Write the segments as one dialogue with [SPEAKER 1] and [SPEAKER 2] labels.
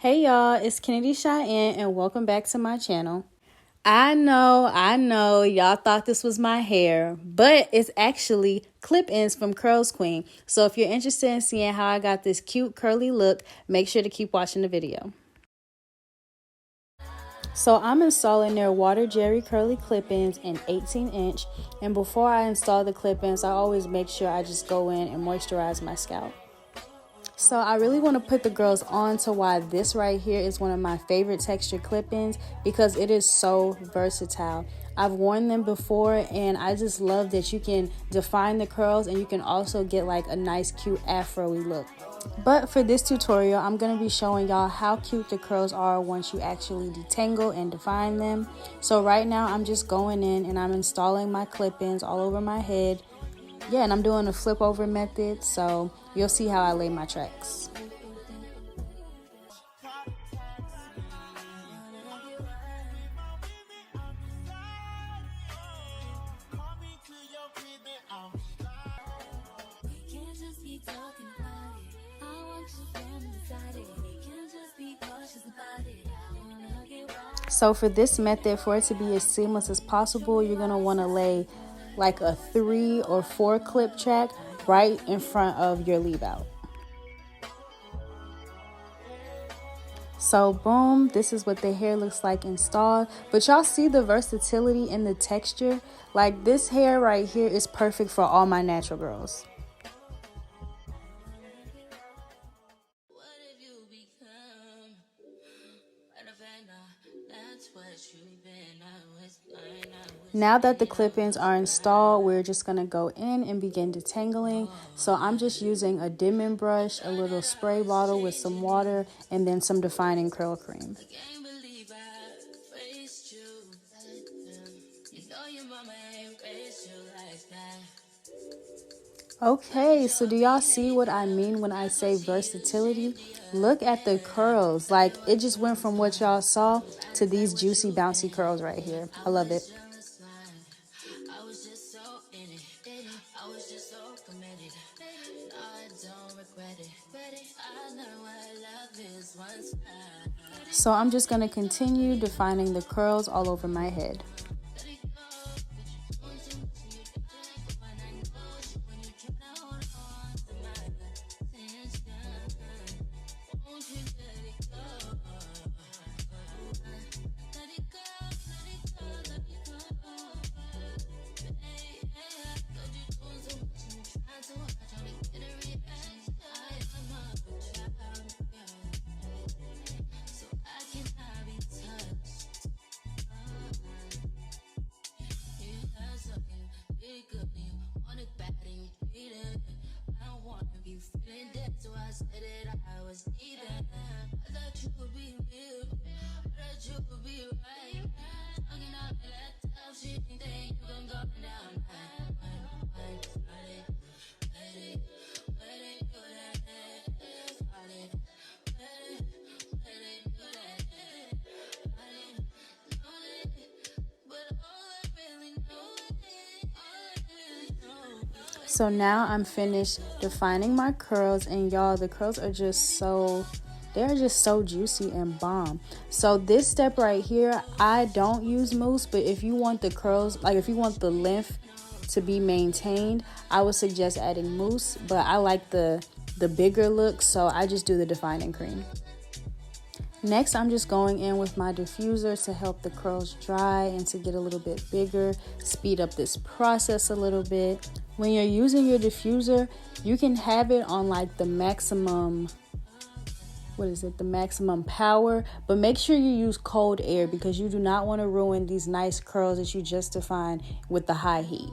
[SPEAKER 1] Hey y'all, it's Kennedy Cheyenne and welcome back to my channel. I know, y'all thought this was my hair, but it's actually clip-ins from Curlsqueen. So if you're interested in seeing how I got this cute curly look, make sure to keep watching the video. So I'm installing their water jerry curly clip-ins in 18-inch, and before I install the clip-ins, I always make sure I just go in and moisturize my scalp. So I really want to put the girls on to why this right here is one of my favorite texture clip-ins because it is so versatile. I've worn them before and I just love that you can define the curls and you can also get like a nice cute afro-y look. But for this tutorial, I'm going to be showing y'all how cute the curls are once you actually detangle and define them. So right now I'm just going in and I'm installing my clip-ins all over my head. Yeah, and I'm doing a flip over method, so you'll see how I lay my tracks. So for this method, for it to be as seamless as possible, you're going to want to lay like a 3 or 4 clip track right in front of your leave out. So boom, this is what the hair looks like installed. But y'all see the versatility in the texture? Like this hair right here is perfect for all my natural girls. Now that the clip-ins are installed, we're just going to go in and begin detangling. So I'm just using a dimming brush, a little spray bottle with some water, and then some defining curl cream. Okay, so do y'all see what I mean when I say versatility? Look at the curls. Like, it just went from what y'all saw to these juicy, bouncy curls right here. I love it. So I'm just going to continue defining the curls all over my head. So now I'm finished defining my curls, and y'all, the curls are just so, they're just so juicy and bomb. So this step right here, I don't use mousse, but if you want the curls, like if you want the length to be maintained, I would suggest adding mousse, but I like the bigger look, so I just do the defining cream. Next, I'm just going in with my diffuser to help the curls dry and to get a little bit bigger, speed up this process a little bit. When you're using your diffuser, you can have it on like the maximum, the maximum power, but make sure you use cold air because you do not want to ruin these nice curls that you just defined with the high heat.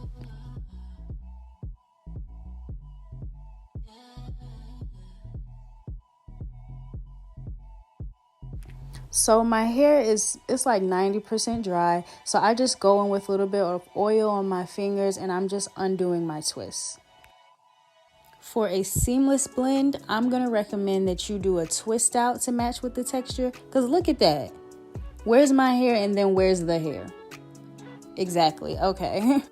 [SPEAKER 1] So my hair it's like 90% dry, so I just go in with a little bit of oil on my fingers and I'm just undoing my twists. For a seamless blend, I'm going to recommend that you do a twist out to match with the texture, because look at that. Where's my hair and then where's the hair? Exactly, okay.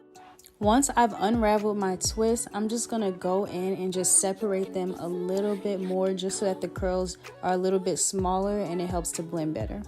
[SPEAKER 1] Once I've unraveled my twist, I'm just going to go in and just separate them a little bit more just so that the curls are a little bit smaller and it helps to blend better.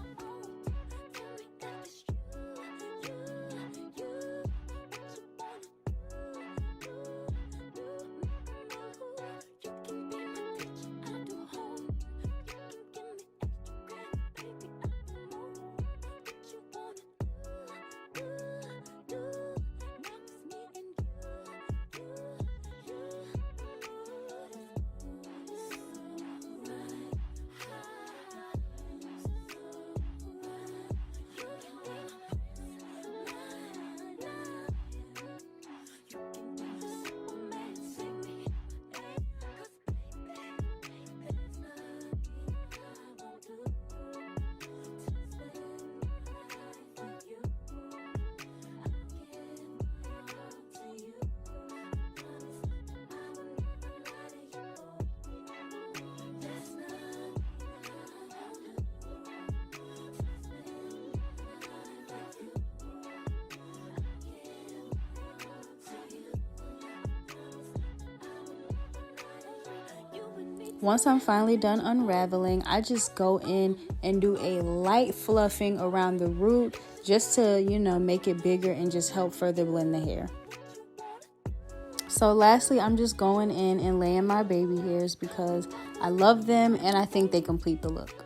[SPEAKER 1] Once I'm finally done unraveling, I just go in and do a light fluffing around the root just to, make it bigger and just help further blend the hair. So lastly, I'm just going in and laying my baby hairs because I love them and I think they complete the look.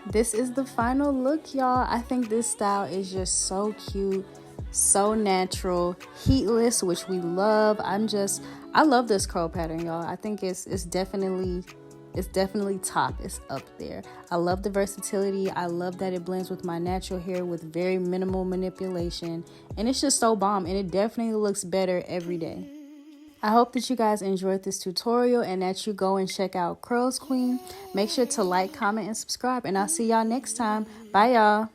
[SPEAKER 1] This is the final look, y'all. I think this style is just so cute, so natural, heatless, which we love. I love this curl pattern, y'all. I think it's definitely top. It's up there. I love the versatility. I love that it blends with my natural hair with very minimal manipulation, and it's just so bomb, and it definitely looks better every day. I hope that you guys enjoyed this tutorial and that you go and check out Curlsqueen. Make sure to like, comment, and subscribe, and I'll see y'all next time. Bye, y'all.